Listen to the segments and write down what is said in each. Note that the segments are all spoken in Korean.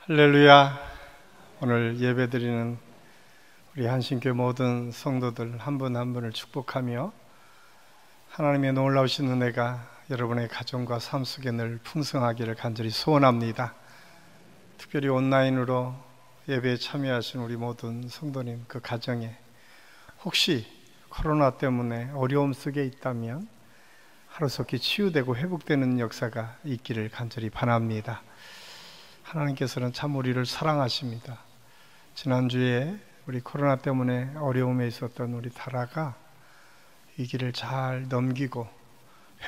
할렐루야. 오늘 예배드리는 우리 한신교회 모든 성도들 한 분 한 분을 축복하며 하나님의 놀라우신 은혜가 여러분의 가정과 삶 속에 늘 풍성하기를 간절히 소원합니다. 특별히 온라인으로 예배에 참여하신 우리 모든 성도님, 그 가정에 혹시 코로나 때문에 어려움 속에 있다면 하루속히 치유되고 회복되는 역사가 있기를 간절히 바랍니다. 하나님께서는 참 우리를 사랑하십니다. 지난주에 우리 코로나 때문에 어려움에 있었던 우리 다라가 이 길을 잘 넘기고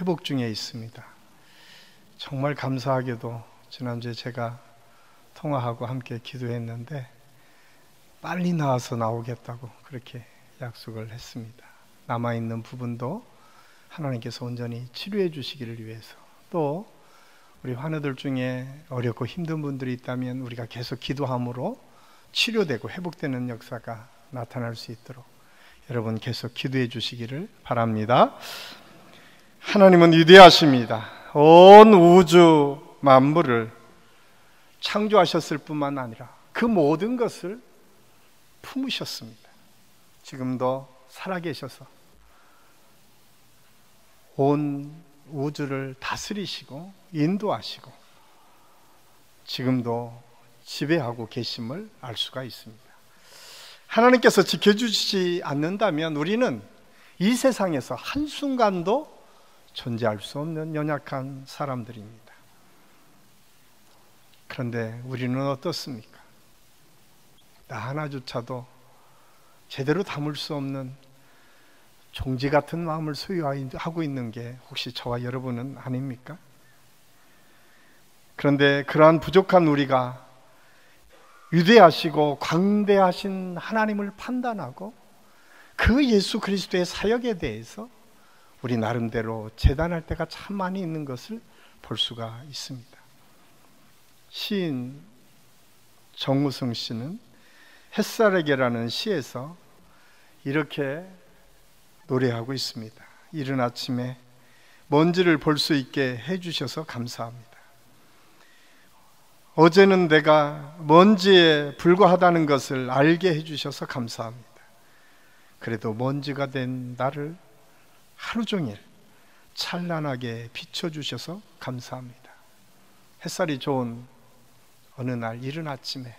회복 중에 있습니다. 정말 감사하게도 지난주에 제가 통화하고 함께 기도했는데 빨리 나와서 나오겠다고 그렇게 약속을 했습니다. 남아있는 부분도 하나님께서 온전히 치료해 주시기를 위해서, 또 우리 환우들 중에 어렵고 힘든 분들이 있다면 우리가 계속 기도함으로 치료되고 회복되는 역사가 나타날 수 있도록 여러분 계속 기도해 주시기를 바랍니다. 하나님은 위대하십니다. 온 우주 만물을 창조하셨을 뿐만 아니라 그 모든 것을 품으셨습니다. 지금도 살아계셔서 온 우주를 다스리시고 인도하시고 지금도 지배하고 계심을 알 수가 있습니다. 하나님께서 지켜주시지 않는다면 우리는 이 세상에서 한순간도 존재할 수 없는 연약한 사람들입니다. 그런데 우리는 어떻습니까? 나 하나조차도 제대로 담을 수 없는 종지 같은 마음을 소유하고 있는 게 혹시 저와 여러분은 아닙니까? 그런데 그러한 부족한 우리가 위대하시고 광대하신 하나님을 판단하고 그 예수 그리스도의 사역에 대해서 우리 나름대로 재단할 때가 참 많이 있는 것을 볼 수가 있습니다. 시인 정우승 씨는 햇살에게라는 시에서 이렇게 노래하고 있습니다. 이른 아침에 먼지를 볼 수 있게 해주셔서 감사합니다. 어제는 내가 먼지에 불과하다는 것을 알게 해주셔서 감사합니다. 그래도 먼지가 된 나를 하루 종일 찬란하게 비춰주셔서 감사합니다. 햇살이 좋은 어느 날 이른 아침에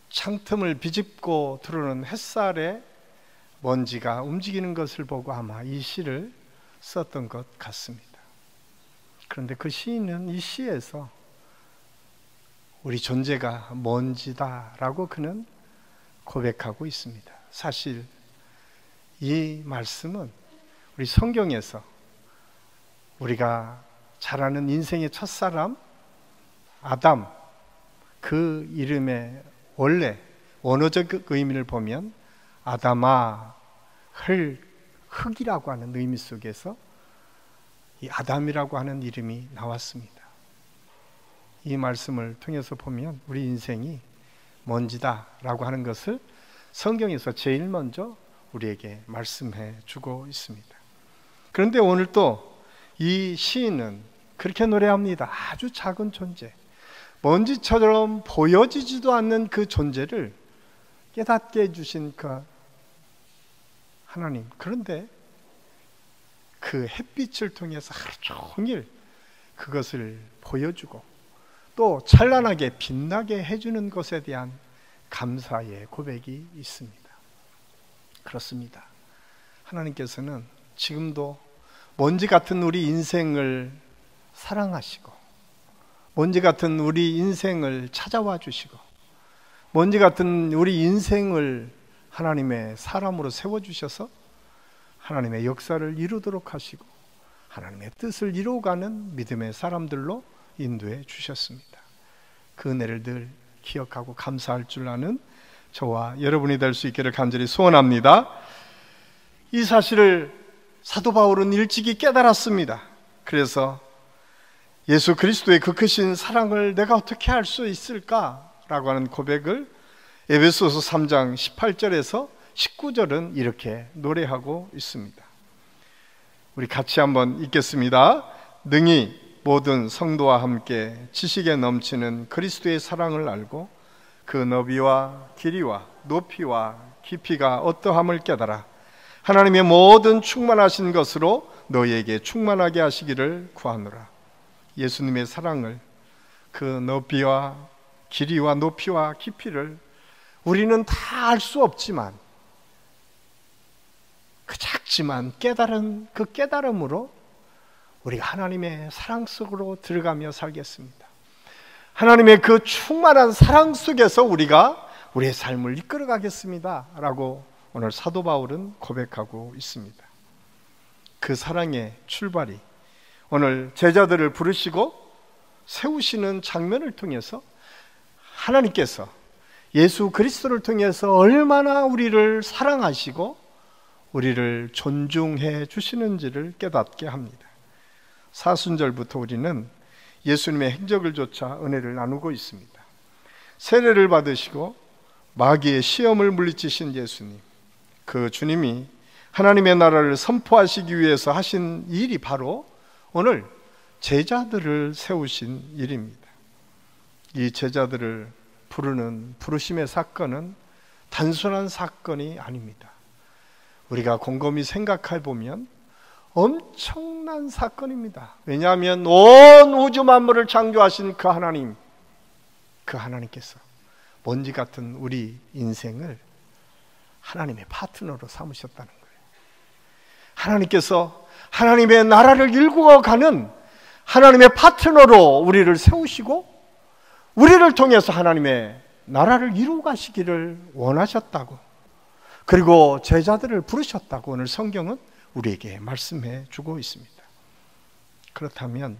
창틈을 비집고 들어오는 햇살에 먼지가 움직이는 것을 보고 아마 이 시를 썼던 것 같습니다. 그런데 그 시인은 이 시에서 우리 존재가 먼지다라고 그는 고백하고 있습니다. 사실 이 말씀은 우리 성경에서 우리가 잘 아는 인생의 첫사람 아담, 그 이름의 원래 원어적 의미를 보면 아담아, 흙이라고 하는 의미 속에서 이 아담이라고 하는 이름이 나왔습니다. 이 말씀을 통해서 보면 우리 인생이 먼지다라고 하는 것을 성경에서 제일 먼저 우리에게 말씀해 주고 있습니다. 그런데 오늘 또 이 시인은 그렇게 노래합니다. 아주 작은 존재, 먼지처럼 보여지지도 않는 그 존재를 깨닫게 해주신 그 하나님, 그런데 그 햇빛을 통해서 하루 종일 그것을 보여주고 또 찬란하게 빛나게 해주는 것에 대한 감사의 고백이 있습니다. 그렇습니다. 하나님께서는 지금도 먼지 같은 우리 인생을 사랑하시고 먼지 같은 우리 인생을 찾아와 주시고 먼지 같은 우리 인생을 하나님의 사람으로 세워주셔서 하나님의 역사를 이루도록 하시고 하나님의 뜻을 이루어가는 믿음의 사람들로 인도해 주셨습니다. 그 은혜를 늘 기억하고 감사할 줄 아는 저와 여러분이 될 수 있기를 간절히 소원합니다. 이 사실을 사도 바울은 일찍이 깨달았습니다. 그래서 예수 그리스도의 그 크신 사랑을 내가 어떻게 할 수 있을까라고 하는 고백을 에베소서 3장 18절에서 19절은 이렇게 노래하고 있습니다. 우리 같이 한번 읽겠습니다. 능히 모든 성도와 함께 지식에 넘치는 그리스도의 사랑을 알고 그 너비와 길이와 높이와 깊이가 어떠함을 깨달아 하나님의 모든 충만하신 것으로 너희에게 충만하게 하시기를 구하노라. 예수님의 사랑을, 그 너비와 길이와 높이와 깊이를 우리는 다 알 수 없지만 그 작지만 깨달은 그 깨달음으로 우리가 하나님의 사랑 속으로 들어가며 살겠습니다. 하나님의 그 충만한 사랑 속에서 우리가 우리의 삶을 이끌어 가겠습니다 라고 오늘 사도 바울은 고백하고 있습니다. 그 사랑의 출발이 오늘 제자들을 부르시고 세우시는 장면을 통해서 하나님께서 예수 그리스도를 통해서 얼마나 우리를 사랑하시고 우리를 존중해 주시는지를 깨닫게 합니다. 사순절부터 우리는 예수님의 행적을 조차 은혜를 나누고 있습니다. 세례를 받으시고 마귀의 시험을 물리치신 예수님, 그 주님이 하나님의 나라를 선포하시기 위해서 하신 일이 바로 오늘 제자들을 세우신 일입니다. 이 제자들을 부르는 부르심의 사건은 단순한 사건이 아닙니다. 우리가 곰곰이 생각해 보면 엄청난 사건입니다. 왜냐하면 온 우주 만물을 창조하신 그 하나님, 그 하나님께서 먼지 같은 우리 인생을 하나님의 파트너로 삼으셨다는 거예요. 하나님께서 하나님의 나라를 일구어가는 하나님의 파트너로 우리를 세우시고 우리를 통해서 하나님의 나라를 이루어 가시기를 원하셨다고, 그리고 제자들을 부르셨다고 오늘 성경은 우리에게 말씀해 주고 있습니다. 그렇다면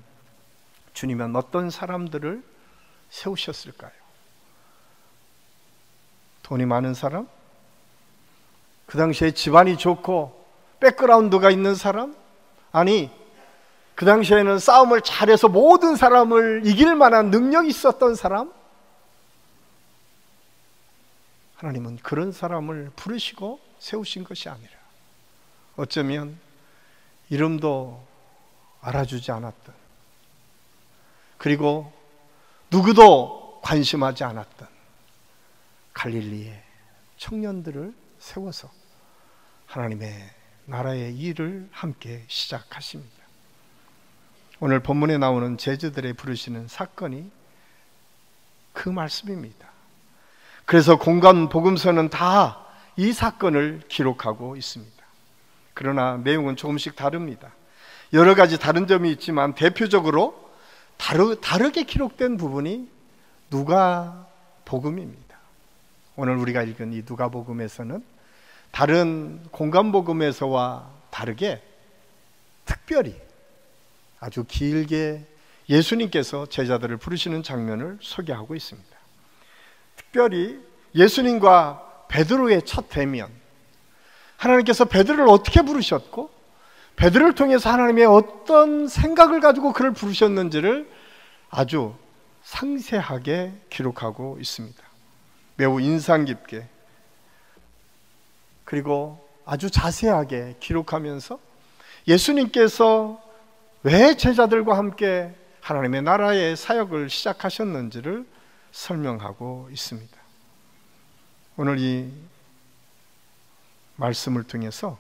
주님은 어떤 사람들을 세우셨을까요? 돈이 많은 사람? 그 당시에 집안이 좋고 백그라운드가 있는 사람? 아니, 그 당시에는 싸움을 잘해서 모든 사람을 이길 만한 능력이 있었던 사람? 하나님은 그런 사람을 부르시고 세우신 것이 아니라 어쩌면 이름도 알아주지 않았던, 그리고 누구도 관심하지 않았던 갈릴리의 청년들을 세워서 하나님의 나라의 일을 함께 시작하십니다. 오늘 본문에 나오는 제자들의 부르시는 사건이 그 말씀입니다. 그래서 공간 복음서는 다 이 사건을 기록하고 있습니다. 그러나 내용은 조금씩 다릅니다. 여러 가지 다른 점이 있지만 대표적으로 다르게 기록된 부분이 누가복음입니다. 오늘 우리가 읽은 이 누가복음에서는 다른 공간복음에서와 다르게 특별히 아주 길게 예수님께서 제자들을 부르시는 장면을 소개하고 있습니다. 특별히 예수님과 베드로의 첫 대면, 하나님께서 베드로를 어떻게 부르셨고 베드로를 통해서 하나님의 어떤 생각을 가지고 그를 부르셨는지를 아주 상세하게 기록하고 있습니다. 매우 인상 깊게, 그리고 아주 자세하게 기록하면서 예수님께서 왜 제자들과 함께 하나님의 나라의 사역을 시작하셨는지를 설명하고 있습니다. 오늘 이 말씀을 통해서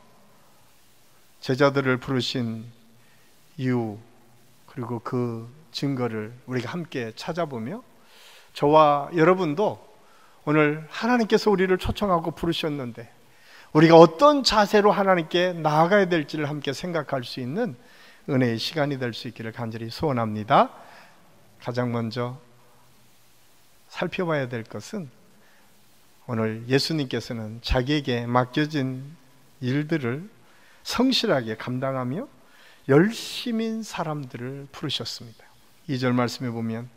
제자들을 부르신 이유, 그리고 그 증거를 우리가 함께 찾아보며 저와 여러분도 오늘 하나님께서 우리를 초청하고 부르셨는데 우리가 어떤 자세로 하나님께 나아가야 될지를 함께 생각할 수 있는 은혜의 시간이 될 수 있기를 간절히 소원합니다. 가장 먼저 살펴봐야 될 것은 오늘 예수님께서는 자기에게 맡겨진 일들을 성실하게 감당하며 열심인 사람들을 부르셨습니다. 2절 말씀에 보면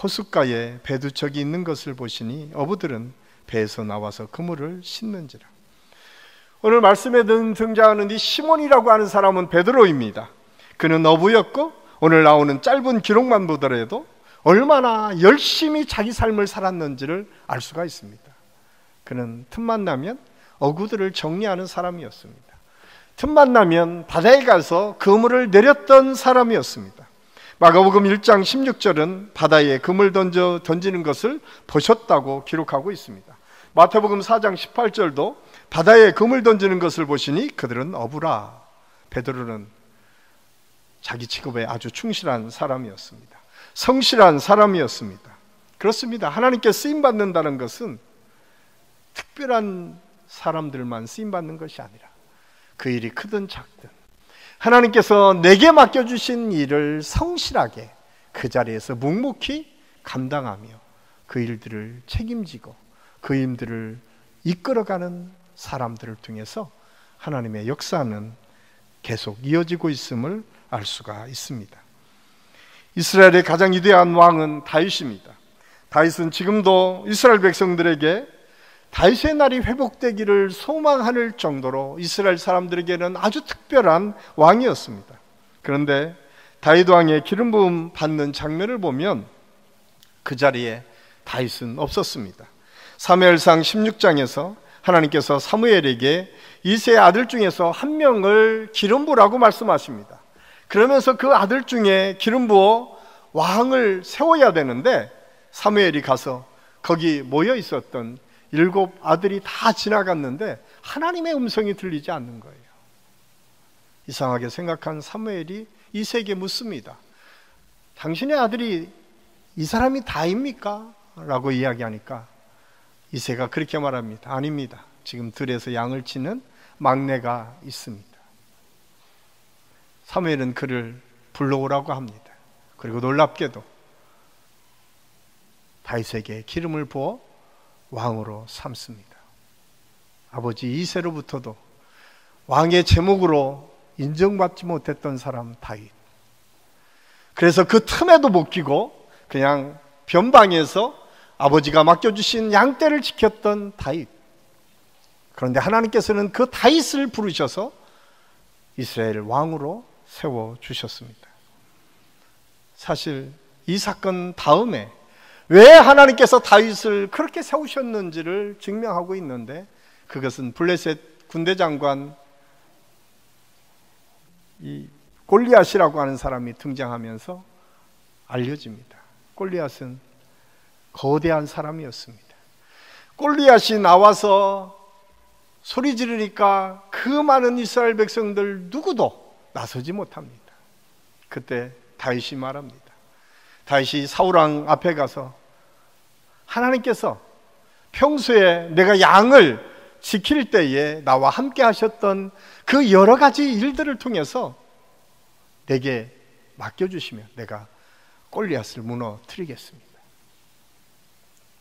호숫가에 배 두 척이 있는 것을 보시니 어부들은 배에서 나와서 그물을 씻는지라. 오늘 말씀에 등장하는 이 시몬이라고 하는 사람은 베드로입니다. 그는 어부였고 오늘 나오는 짧은 기록만 보더라도 얼마나 열심히 자기 삶을 살았는지를 알 수가 있습니다. 그는 틈만 나면 어구들을 정리하는 사람이었습니다. 틈만 나면 바다에 가서 그물을 내렸던 사람이었습니다. 마가복음 1장 16절은 바다에 금을 던지는 것을 보셨다고 기록하고 있습니다. 마태복음 4장 18절도 바다에 금을 던지는 것을 보시니 그들은 어부라. 베드로는 자기 직업에 아주 충실한 사람이었습니다. 성실한 사람이었습니다. 그렇습니다. 하나님께 쓰임받는다는 것은 특별한 사람들만 쓰임받는 것이 아니라 그 일이 크든 작든 하나님께서 내게 맡겨주신 일을 성실하게 그 자리에서 묵묵히 감당하며 그 일들을 책임지고 그 일들을 이끌어가는 사람들을 통해서 하나님의 역사는 계속 이어지고 있음을 알 수가 있습니다. 이스라엘의 가장 위대한 왕은 다윗입니다. 다윗은 지금도 이스라엘 백성들에게 다윗의 날이 회복되기를 소망할 정도로 이스라엘 사람들에게는 아주 특별한 왕이었습니다. 그런데 다윗 왕의 기름 부음 받는 장면을 보면 그 자리에 다윗은 없었습니다. 사무엘상 16장에서 하나님께서 사무엘에게 이새의 아들 중에서 한 명을 기름 부으라고 말씀하십니다. 그러면서 그 아들 중에 기름 부어 왕을 세워야 되는데 사무엘이 가서 거기 모여 있었던 7 아들이 다 지나갔는데 하나님의 음성이 들리지 않는 거예요. 이상하게 생각한 사무엘이 이새에게 묻습니다. 당신의 아들이 이 사람이 다입니까? 라고 이야기하니까 이새가 그렇게 말합니다. 아닙니다. 지금 들에서 양을 치는 막내가 있습니다. 사무엘은 그를 불러오라고 합니다. 그리고 놀랍게도 다윗에게 기름을 부어 왕으로 삼습니다. 아버지 이새로부터도 왕의 제목으로 인정받지 못했던 사람 다윗. 그래서 그 틈에도 못 끼고 그냥 변방에서 아버지가 맡겨주신 양떼를 지켰던 다윗. 그런데 하나님께서는 그 다윗을 부르셔서 이스라엘 왕으로 세워주셨습니다. 사실 이 사건 다음에 왜 하나님께서 다윗을 그렇게 세우셨는지를 증명하고 있는데 그것은 블레셋 군대 장관 이 골리앗이라고 하는 사람이 등장하면서 알려집니다. 골리앗은 거대한 사람이었습니다. 골리앗이 나와서 소리 지르니까 그 많은 이스라엘 백성들 누구도 나서지 못합니다. 그때 다윗이 말합니다. 다윗이 사울왕 앞에 가서 하나님께서 평소에 내가 양을 지킬 때에 나와 함께 하셨던 그 여러 가지 일들을 통해서 내게 맡겨주시면 내가 골리앗을 무너뜨리겠습니다.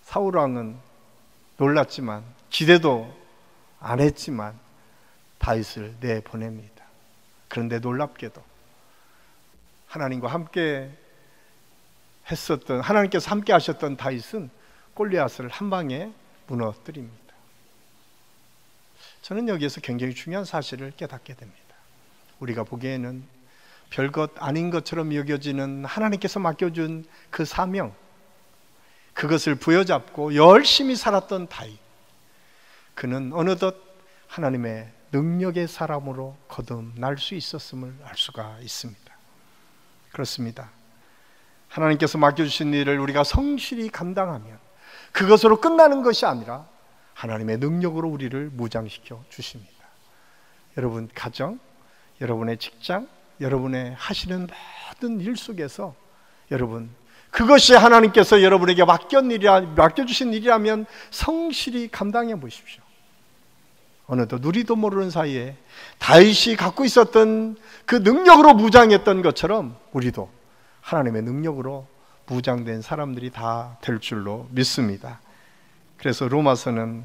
사울왕은 놀랐지만 기대도 안 했지만 다윗을 내보냅니다. 그런데 놀랍게도 하나님과 함께 했었던 하나님께서 함께 하셨던 다윗은 골리앗을 한 방에 무너뜨립니다. 저는 여기에서 굉장히 중요한 사실을 깨닫게 됩니다. 우리가 보기에는 별것 아닌 것처럼 여겨지는 하나님께서 맡겨준 그 사명, 그것을 부여잡고 열심히 살았던 다윗. 그는 어느덧 하나님의 능력의 사람으로 거듭날 수 있었음을 알 수가 있습니다. 그렇습니다. 하나님께서 맡겨주신 일을 우리가 성실히 감당하면 그것으로 끝나는 것이 아니라 하나님의 능력으로 우리를 무장시켜 주십니다. 여러분 가정, 여러분의 직장, 여러분의 하시는 모든 일 속에서 여러분 그것이 하나님께서 여러분에게 맡겨주신 일이라면 성실히 감당해 보십시오. 어느덧 누리도 모르는 사이에 다윗이 갖고 있었던 그 능력으로 무장했던 것처럼 우리도 하나님의 능력으로 무장된 사람들이 다 될 줄로 믿습니다. 그래서 로마서는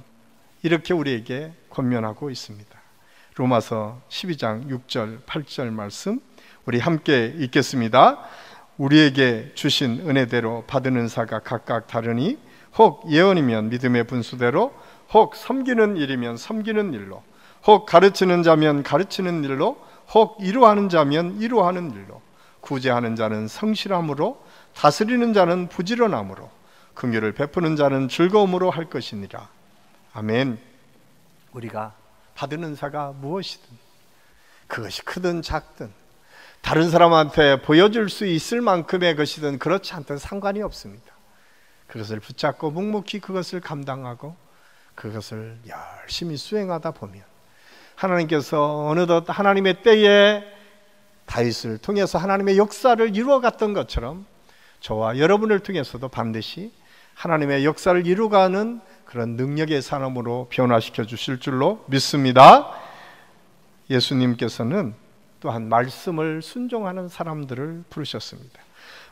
이렇게 우리에게 권면하고 있습니다. 로마서 12장 6절 8절 말씀 우리 함께 읽겠습니다. 우리에게 주신 은혜대로 받은 은사가 각각 다르니 혹 예언이면 믿음의 분수대로 혹 섬기는 일이면 섬기는 일로 혹 가르치는 자면 가르치는 일로 혹 이루하는 자면 이루하는 일로 구제하는 자는 성실함으로 다스리는 자는 부지런함으로 긍휼을 베푸는 자는 즐거움으로 할 것이니라. 아멘. 우리가 받은 은사가 무엇이든 그것이 크든 작든 다른 사람한테 보여줄 수 있을 만큼의 것이든 그렇지 않든 상관이 없습니다. 그것을 붙잡고 묵묵히 그것을 감당하고 그것을 열심히 수행하다 보면 하나님께서 어느덧 하나님의 때에 다윗을 통해서 하나님의 역사를 이루어갔던 것처럼 저와 여러분을 통해서도 반드시 하나님의 역사를 이루어가는 그런 능력의 사람으로 변화시켜 주실 줄로 믿습니다. 예수님께서는 또한 말씀을 순종하는 사람들을 부르셨습니다.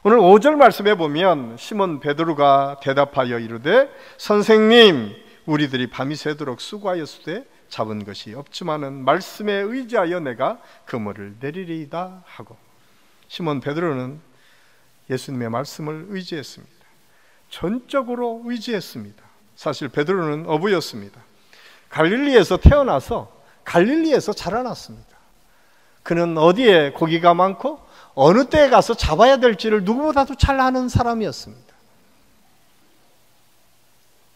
오늘 5절 말씀에 보면 시몬 베드로가 대답하여 이르되 선생님 우리들이 밤이 새도록 수고하였으되 잡은 것이 없지만은 말씀에 의지하여 내가 그물을 내리리이다 하고, 시몬 베드로는 예수님의 말씀을 의지했습니다. 전적으로 의지했습니다. 사실 베드로는 어부였습니다. 갈릴리에서 태어나서 갈릴리에서 자라났습니다. 그는 어디에 고기가 많고 어느 때에 가서 잡아야 될지를 누구보다도 잘 아는 사람이었습니다.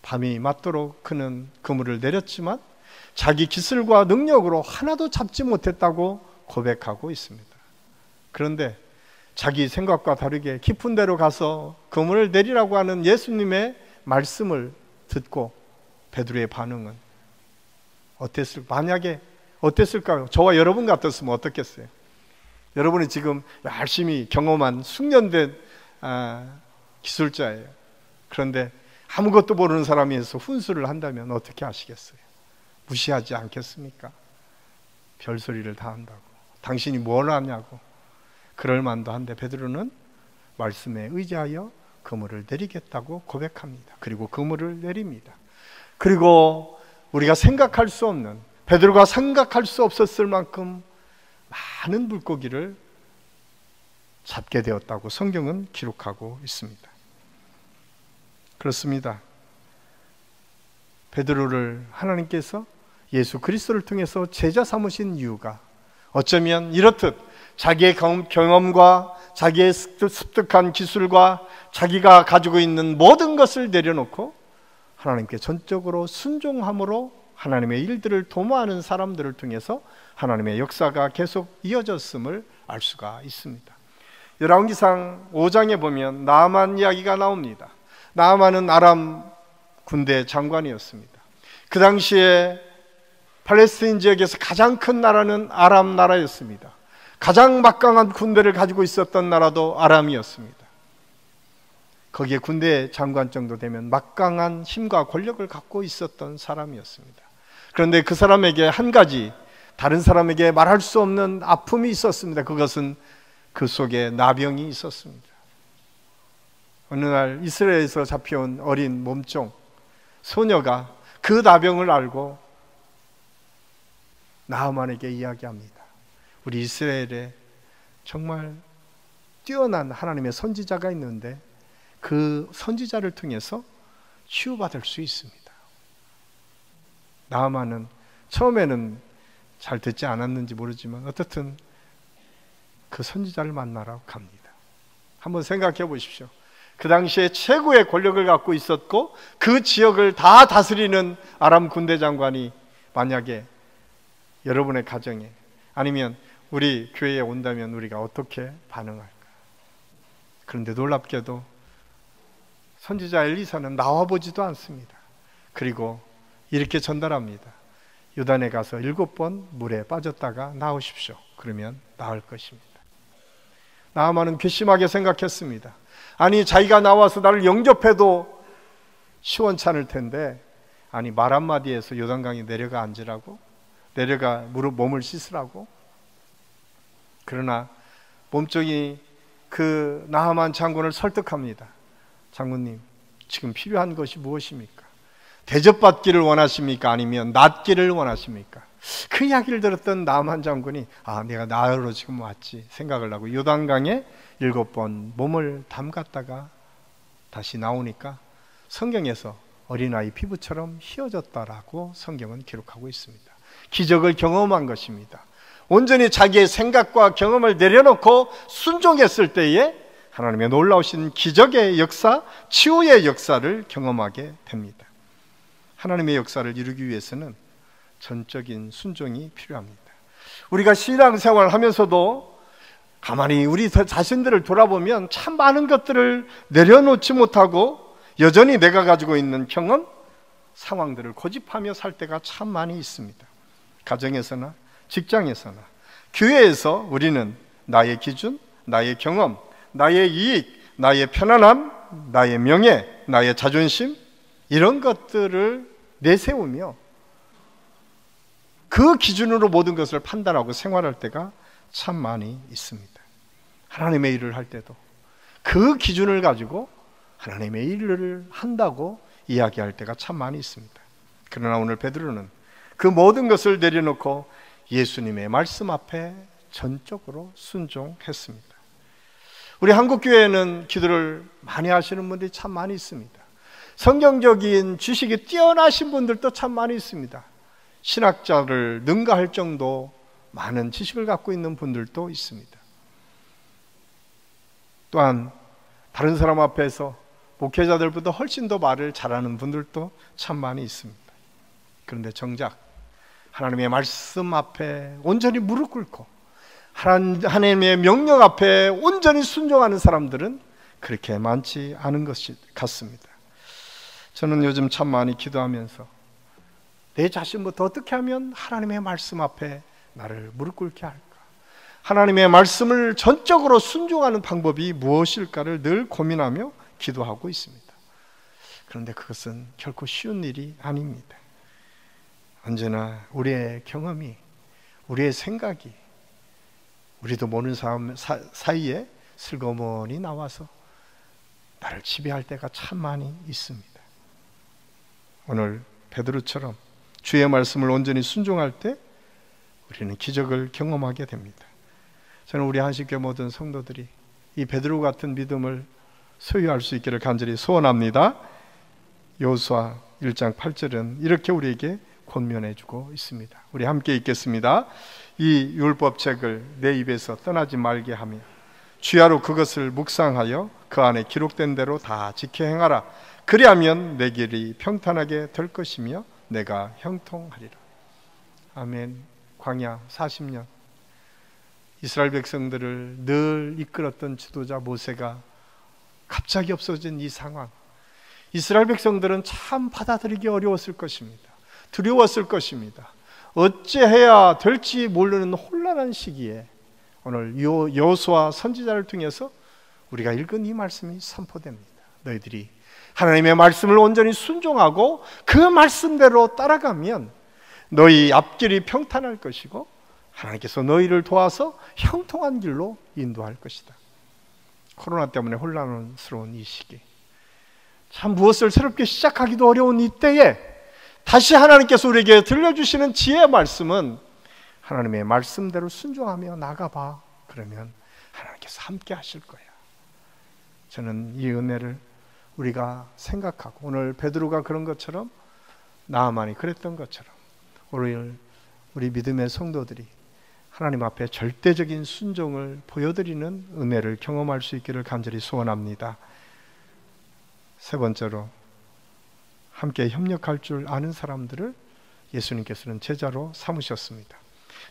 밤이 맞도록 그는 그물을 내렸지만 자기 기술과 능력으로 하나도 잡지 못했다고 고백하고 있습니다. 그런데 자기 생각과 다르게 깊은 데로 가서 그물을 내리라고 하는 예수님의 말씀을 듣고 베드로의 반응은 만약에 어땠을까요? 저와 여러분 같았으면 어떻겠어요? 여러분이 지금 열심히 경험한 숙련된 기술자예요. 그런데 아무것도 모르는 사람이 해서 훈수를 한다면 어떻게 하시겠어요? 무시하지 않겠습니까? 별소리를 다 한다고, 당신이 뭘 하냐고 그럴 만도 한데 베드로는 말씀에 의지하여 그물을 내리겠다고 고백합니다. 그리고 그물을 내립니다. 그리고 우리가 생각할 수 없는, 베드로가 생각할 수 없었을 만큼 많은 물고기를 잡게 되었다고 성경은 기록하고 있습니다. 그렇습니다. 베드로를 하나님께서 예수 그리스도를 통해서 제자 삼으신 이유가 어쩌면 이렇듯 자기의 경험과 자기의 습득한 기술과 자기가 가지고 있는 모든 것을 내려놓고 하나님께 전적으로 순종함으로 하나님의 일들을 도모하는 사람들을 통해서 하나님의 역사가 계속 이어졌음을 알 수가 있습니다. 열왕기상 5장에 보면 나아만 이야기가 나옵니다. 나아만은 아람 군대 장관이었습니다. 그 당시에 팔레스타인 지역에서 가장 큰 나라는 아람 나라였습니다. 가장 막강한 군대를 가지고 있었던 나라도 아람이었습니다. 거기에 군대 장관 정도 되면 막강한 힘과 권력을 갖고 있었던 사람이었습니다. 그런데 그 사람에게 한 가지 다른 사람에게 말할 수 없는 아픔이 있었습니다. 그것은 그 속에 나병이 있었습니다. 어느 날 이스라엘에서 잡혀온 어린 몸종 소녀가 그 나병을 알고 나아만에게 이야기합니다. 우리 이스라엘에 정말 뛰어난 하나님의 선지자가 있는데 그 선지자를 통해서 치유받을 수 있습니다. 나아만은 처음에는 잘 듣지 않았는지 모르지만 어떻든 그 선지자를 만나러 갑니다. 한번 생각해 보십시오. 그 당시에 최고의 권력을 갖고 있었고 그 지역을 다 다스리는 아람 군대 장관이 만약에 여러분의 가정에 아니면 우리 교회에 온다면 우리가 어떻게 반응할까? 그런데 놀랍게도 선지자 엘리사는 나와보지도 않습니다. 그리고 이렇게 전달합니다. 요단에 가서 7번 물에 빠졌다가 나오십시오. 그러면 나을 것입니다. 나아만은 괘씸하게 생각했습니다. 아니 자기가 나와서 나를 영접해도 시원찮을 텐데 아니 말 한마디에서 요단강에 내려가 앉으라고? 내려가 몸을 씻으라고? 그러나 몸종이 그 나아만 장군을 설득합니다. 장군님, 지금 필요한 것이 무엇입니까? 대접받기를 원하십니까? 아니면 낫기를 원하십니까? 그 이야기를 들었던 나아만 장군이 내가 나으러 지금 왔지 생각을 하고 요단강에 7번 몸을 담갔다가 다시 나오니까 성경에서 어린아이 피부처럼 휘어졌다라고 성경은 기록하고 있습니다. 기적을 경험한 것입니다. 온전히 자기의 생각과 경험을 내려놓고 순종했을 때에 하나님의 놀라우신 기적의 역사, 치유의 역사를 경험하게 됩니다. 하나님의 역사를 이루기 위해서는 전적인 순종이 필요합니다. 우리가 신앙생활을 하면서도 가만히 우리 자신들을 돌아보면 참 많은 것들을 내려놓지 못하고 여전히 내가 가지고 있는 경험, 상황들을 고집하며 살 때가 참 많이 있습니다. 가정에서나 직장에서나 교회에서 우리는 나의 기준, 나의 경험, 나의 이익, 나의 편안함, 나의 명예, 나의 자존심, 이런 것들을 내세우며 그 기준으로 모든 것을 판단하고 생활할 때가 참 많이 있습니다. 하나님의 일을 할 때도 그 기준을 가지고 하나님의 일을 한다고 이야기할 때가 참 많이 있습니다. 그러나 오늘 베드로는 그 모든 것을 내려놓고 예수님의 말씀 앞에 전적으로 순종했습니다. 우리 한국교회에는 기도를 많이 하시는 분들이 참 많이 있습니다. 성경적인 지식이 뛰어나신 분들도 참 많이 있습니다. 신학자를 능가할 정도 많은 지식을 갖고 있는 분들도 있습니다. 또한 다른 사람 앞에서 목회자들보다 훨씬 더 말을 잘하는 분들도 참 많이 있습니다. 그런데 정작 하나님의 말씀 앞에 온전히 무릎 꿇고 하나님의 명령 앞에 온전히 순종하는 사람들은 그렇게 많지 않은 것 같습니다. 저는 요즘 참 많이 기도하면서 내 자신부터 어떻게 하면 하나님의 말씀 앞에 나를 무릎 꿇게 할까? 하나님의 말씀을 전적으로 순종하는 방법이 무엇일까를 늘 고민하며 기도하고 있습니다. 그런데 그것은 결코 쉬운 일이 아닙니다. 언제나 우리의 경험이, 우리의 생각이 우리도 모르는 사이에 슬그머니 나와서 나를 지배할 때가 참 많이 있습니다. 오늘 베드로처럼 주의 말씀을 온전히 순종할 때 우리는 기적을 경험하게 됩니다. 저는 우리 한식교회 모든 성도들이 이 베드로 같은 믿음을 소유할 수 있기를 간절히 소원합니다. 여호수아 1장 8절은 이렇게 우리에게 권면해 주고 있습니다. 우리 함께 읽겠습니다. 이 율법책을 내 입에서 떠나지 말게 하며 주야로 그것을 묵상하여 그 안에 기록된 대로 다 지켜 행하라. 그리하면 내 길이 평탄하게 될 것이며 내가 형통하리라. 아멘. 광야 40년 이스라엘 백성들을 늘 이끌었던 지도자 모세가 갑자기 없어진 이 상황, 이스라엘 백성들은 참 받아들이기 어려웠을 것입니다. 두려웠을 것입니다. 어찌해야 될지 모르는 혼란한 시기에 오늘 여호수아 선지자를 통해서 우리가 읽은 이 말씀이 선포됩니다. 너희들이 하나님의 말씀을 온전히 순종하고 그 말씀대로 따라가면 너희 앞길이 평탄할 것이고 하나님께서 너희를 도와서 형통한 길로 인도할 것이다. 코로나 때문에 혼란스러운 이 시기, 참 무엇을 새롭게 시작하기도 어려운 이때에 다시 하나님께서 우리에게 들려주시는 지혜의 말씀은 하나님의 말씀대로 순종하며 나가봐. 그러면 하나님께서 함께 하실 거야. 저는 이 은혜를 우리가 생각하고 오늘 베드로가 그런 것처럼 나아만이 그랬던 것처럼 우리 믿음의 성도들이 하나님 앞에 절대적인 순종을 보여드리는 은혜를 경험할 수 있기를 간절히 소원합니다. 세 번째로 함께 협력할 줄 아는 사람들을 예수님께서는 제자로 삼으셨습니다.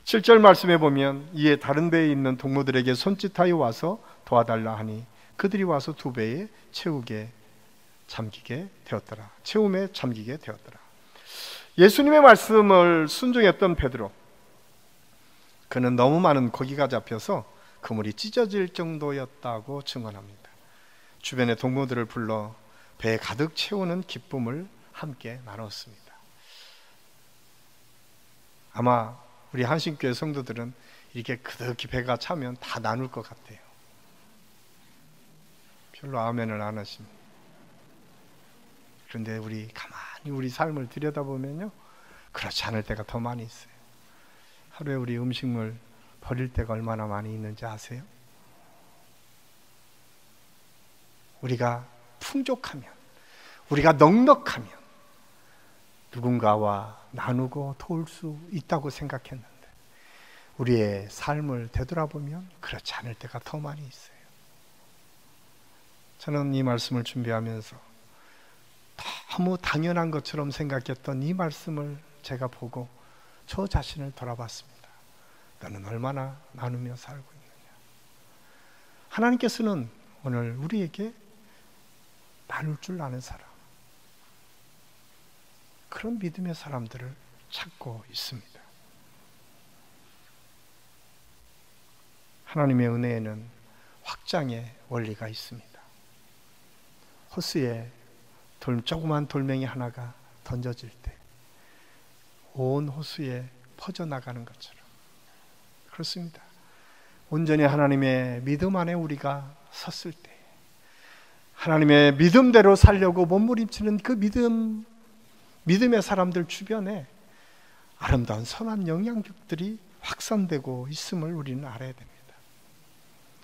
7절 말씀에 보면 이에 다른 배에 있는 동무들에게 손짓하여 와서 도와달라 하니 그들이 와서 두 배에 채움에 잠기게 되었더라. 예수님의 말씀을 순종했던 베드로, 그는 너무 많은 고기가 잡혀서 그물이 찢어질 정도였다고 증언합니다. 주변의 동무들을 불러 배에 가득 채우는 기쁨을 함께 나눴습니다. 아마 우리 한신교회 성도들은 이렇게 그득히 배가 차면 다 나눌 것 같아요. 별로 아멘을 안 하십니다. 그런데 우리 가만히 우리 삶을 들여다보면요, 그렇지 않을 때가 더 많이 있어요. 하루에 우리 음식물 버릴 때가 얼마나 많이 있는지 아세요? 우리가 풍족하면, 우리가 넉넉하면 누군가와 나누고 도울 수 있다고 생각했는데 우리의 삶을 되돌아보면 그렇지 않을 때가 더 많이 있어요. 저는 이 말씀을 준비하면서 너무 당연한 것처럼 생각했던 이 말씀을 제가 보고 저 자신을 돌아봤습니다. 너는 얼마나 나누며 살고 있느냐? 하나님께서는 오늘 우리에게 나눌 줄 아는 사람, 그런 믿음의 사람들을 찾고 있습니다. 하나님의 은혜에는 확장의 원리가 있습니다. 호수에 조그만 돌멩이 하나가 던져질 때 온 호수에 퍼져나가는 것처럼, 그렇습니다. 온전히 하나님의 믿음 안에 우리가 섰을 때, 하나님의 믿음대로 살려고 몸부림치는 그 믿음의 사람들 주변에 아름다운 선한 영향력들이 확산되고 있음을 우리는 알아야 됩니다.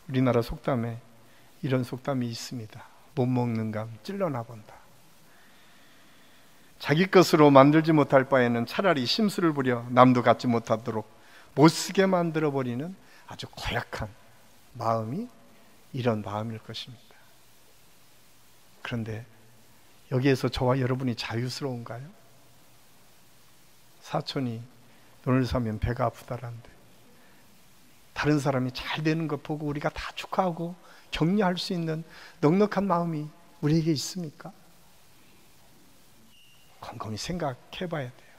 우리나라 속담에 이런 속담이 있습니다. 못 먹는 감 찔러나 본다. 자기 것으로 만들지 못할 바에는 차라리 심술을 부려 남도 갖지 못하도록 못쓰게 만들어버리는 아주 고약한 마음이 이런 마음일 것입니다. 그런데 여기에서 저와 여러분이 자유스러운가요? 사촌이 돈을 사면 배가 아프다라는데 다른 사람이 잘 되는 것 보고 우리가 다 축하하고 격려할 수 있는 넉넉한 마음이 우리에게 있습니까? 곰곰이 생각해 봐야 돼요.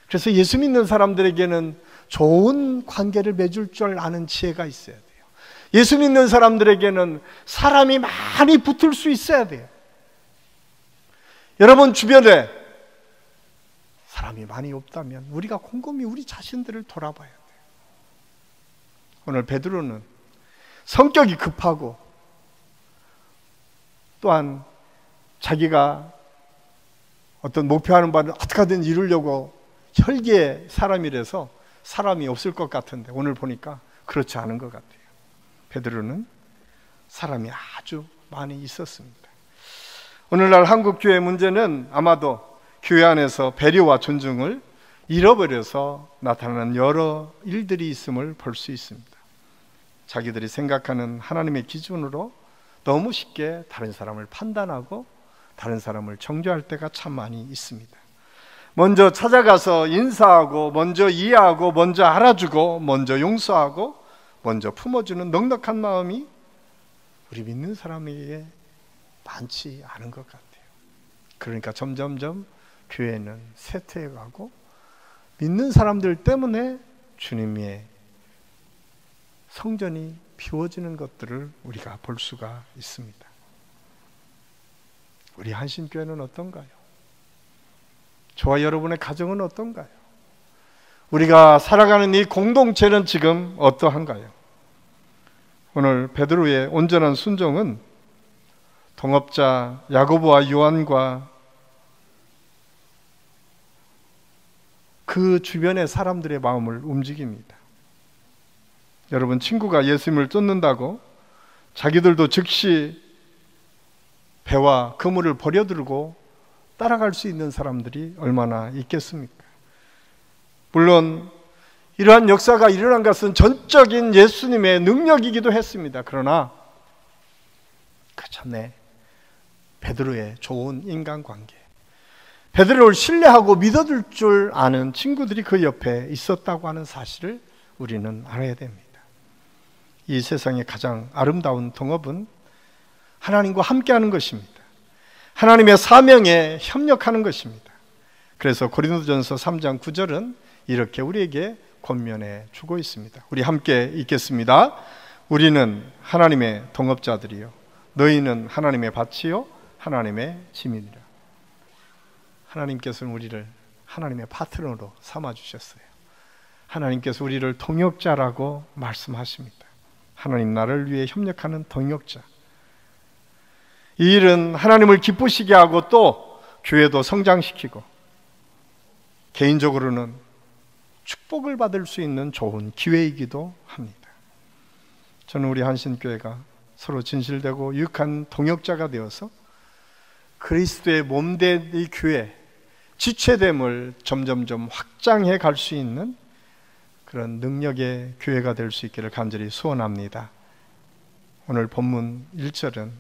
그래서 예수 믿는 사람들에게는 좋은 관계를 맺을 줄 아는 지혜가 있어야 돼요. 예수 믿는 사람들에게는 사람이 많이 붙을 수 있어야 돼요. 여러분 주변에 사람이 많이 없다면 우리가 곰곰이 우리 자신들을 돌아봐야 돼요. 오늘 베드로는 성격이 급하고 또한 자기가 어떤 목표하는 바를 어떻게든 이루려고 혈기의 사람이라서 사람이 없을 것 같은데 오늘 보니까 그렇지 않은 것 같아요. 베드로는 사람이 아주 많이 있었습니다. 오늘날 한국 교회 문제는 아마도 교회 안에서 배려와 존중을 잃어버려서 나타나는 여러 일들이 있음을 볼 수 있습니다. 자기들이 생각하는 하나님의 기준으로 너무 쉽게 다른 사람을 판단하고 다른 사람을 정죄할 때가 참 많이 있습니다. 먼저 찾아가서 인사하고 먼저 이해하고 먼저 알아주고 먼저 용서하고 먼저 품어주는 넉넉한 마음이 우리 믿는 사람에게 많지 않은 것 같아요. 그러니까 점점점 교회는 쇠퇴해가고 믿는 사람들 때문에 주님의 성전이 비워지는 것들을 우리가 볼 수가 있습니다. 우리 한신교회는 어떤가요? 저와 여러분의 가정은 어떤가요? 우리가 살아가는 이 공동체는 지금 어떠한가요? 오늘 베드로의 온전한 순종은 동업자 야고보와 요한과 그 주변의 사람들의 마음을 움직입니다. 여러분, 친구가 예수님을 쫓는다고 자기들도 즉시 배와 그물을 버려두고 따라갈 수 있는 사람들이 얼마나 있겠습니까? 물론 이러한 역사가 일어난 것은 전적인 예수님의 능력이기도 했습니다. 그러나 그 전에 베드로의 좋은 인간관계, 베드로를 신뢰하고 믿어줄 줄 아는 친구들이 그 옆에 있었다고 하는 사실을 우리는 알아야 됩니다. 이 세상의 가장 아름다운 동업은 하나님과 함께하는 것입니다. 하나님의 사명에 협력하는 것입니다. 그래서 고린도전서 3장 9절은 이렇게 우리에게 권면해 주고 있습니다. 우리 함께 읽겠습니다. 우리는 하나님의 동업자들이요 너희는 하나님의 밭이요 하나님의 짐이니라. 하나님께서는 우리를 하나님의 파트너로 삼아주셨어요. 하나님께서 우리를 동역자라고 말씀하십니다. 하나님 나를 위해 협력하는 동역자. 이 일은 하나님을 기쁘시게 하고 또 교회도 성장시키고 개인적으로는 축복을 받을 수 있는 좋은 기회이기도 합니다. 저는 우리 한신교회가 서로 진실되고 유익한 동역자가 되어서 그리스도의 몸된 이 교회, 지체됨을 점점점 확장해 갈 수 있는 그런 능력의 교회가 될 수 있기를 간절히 소원합니다. 오늘 본문 1절은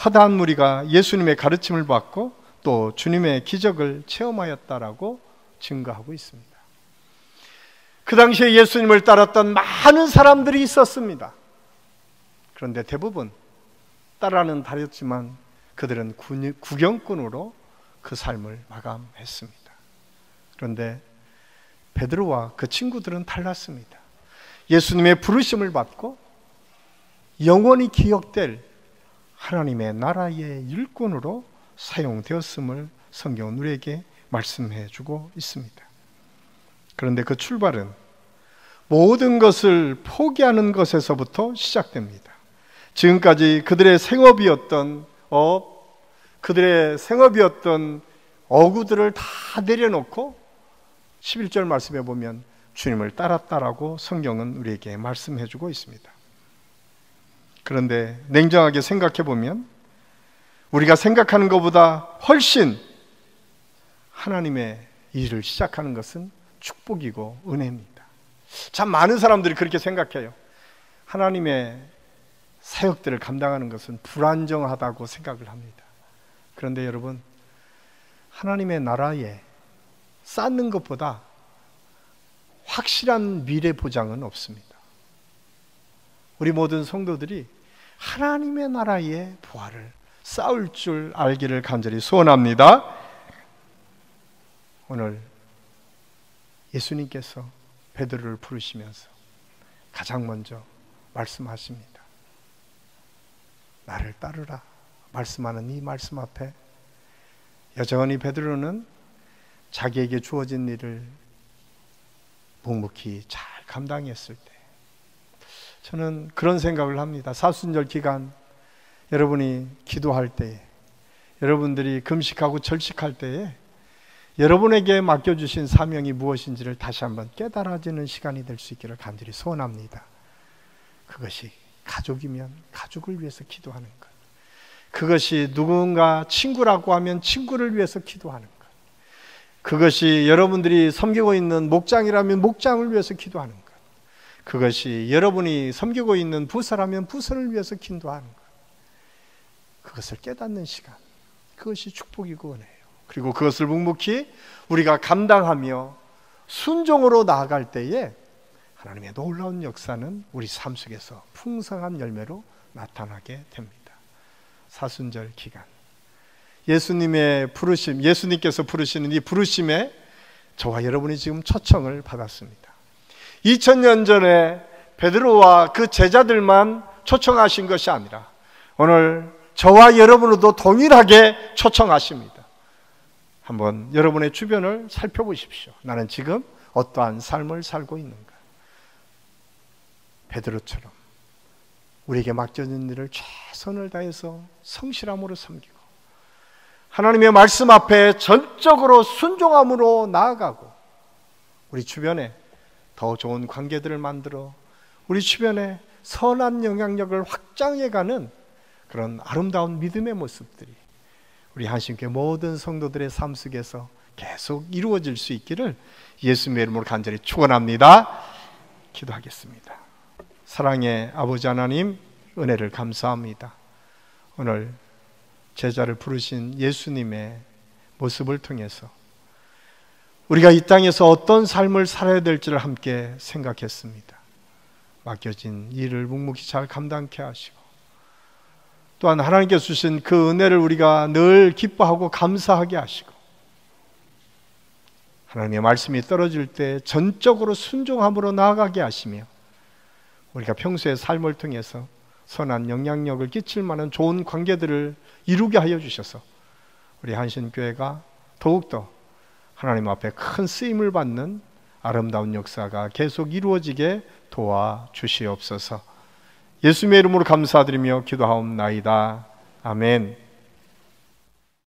허다한 무리가 예수님의 가르침을 받고 또 주님의 기적을 체험하였다라고 증거하고 있습니다. 그 당시에 예수님을 따랐던 많은 사람들이 있었습니다. 그런데 대부분 따라는 다녔지만 그들은 구경꾼으로 그 삶을 마감했습니다. 그런데 베드로와 그 친구들은 달랐습니다. 예수님의 부르심을 받고 영원히 기억될 하나님의 나라의 일꾼으로 사용되었음을 성경은 우리에게 말씀해 주고 있습니다. 그런데 그 출발은 모든 것을 포기하는 것에서부터 시작됩니다. 지금까지 그들의 생업이었던 어구들을 다 내려놓고 11절 말씀에 보면 주님을 따랐다라고 성경은 우리에게 말씀해 주고 있습니다. 그런데 냉정하게 생각해 보면 우리가 생각하는 것보다 훨씬 하나님의 일을 시작하는 것은 축복이고 은혜입니다. 참 많은 사람들이 그렇게 생각해요. 하나님의 사역들을 감당하는 것은 불안정하다고 생각을 합니다. 그런데 여러분, 하나님의 나라에 쌓는 것보다 확실한 미래 보장은 없습니다. 우리 모든 성도들이 하나님의 나라의 부활을 쌓을 줄 알기를 간절히 소원합니다. 오늘 예수님께서 베드로를 부르시면서 가장 먼저 말씀하십니다. 나를 따르라 말씀하는 이 말씀 앞에 여전히 베드로는 자기에게 주어진 일을 묵묵히 잘 감당했을 때, 저는 그런 생각을 합니다. 사순절 기간 여러분이 기도할 때에, 여러분들이 금식하고 절식할 때에 여러분에게 맡겨주신 사명이 무엇인지를 다시 한번 깨달아지는 시간이 될 수 있기를 간절히 소원합니다. 그것이 가족이면 가족을 위해서 기도하는 것, 그것이 누군가 친구라고 하면 친구를 위해서 기도하는 것, 그것이 여러분들이 섬기고 있는 목장이라면 목장을 위해서 기도하는 것, 그것이 여러분이 섬기고 있는 부서라면 부서를 위해서 기도하는 것, 그것을 깨닫는 시간, 그것이 축복이고 은혜예요. 그리고 그것을 묵묵히 우리가 감당하며 순종으로 나아갈 때에 하나님의 놀라운 역사는 우리 삶 속에서 풍성한 열매로 나타나게 됩니다. 사순절 기간, 예수님의 부르심, 예수님께서 부르시는 이 부르심에 저와 여러분이 지금 초청을 받았습니다. 2000년 전에 베드로와 그 제자들만 초청하신 것이 아니라 오늘 저와 여러분도 동일하게 초청하십니다. 한번 여러분의 주변을 살펴보십시오. 나는 지금 어떠한 삶을 살고 있는가? 베드로처럼 우리에게 맡겨진 일을 최선을 다해서 성실함으로 섬기고 하나님의 말씀 앞에 전적으로 순종함으로 나아가고 우리 주변에 더 좋은 관계들을 만들어 우리 주변에 선한 영향력을 확장해가는 그런 아름다운 믿음의 모습들이 우리 한심교회 모든 성도들의 삶 속에서 계속 이루어질 수 있기를 예수님의 이름으로 간절히 축원합니다. 기도하겠습니다. 사랑의 아버지 하나님, 은혜를 감사합니다. 오늘 제자를 부르신 예수님의 모습을 통해서 우리가 이 땅에서 어떤 삶을 살아야 될지를 함께 생각했습니다. 맡겨진 일을 묵묵히 잘 감당케 하시고 또한 하나님께서 주신 그 은혜를 우리가 늘 기뻐하고 감사하게 하시고 하나님의 말씀이 떨어질 때 전적으로 순종함으로 나아가게 하시며 우리가 평소의 삶을 통해서 선한 영향력을 끼칠 만한 좋은 관계들을 이루게 하여 주셔서 우리 한신교회가 더욱더 하나님 앞에 큰 쓰임을 받는 아름다운 역사가 계속 이루어지게 도와주시옵소서. 예수님의 이름으로 감사드리며 기도하옵나이다. 아멘.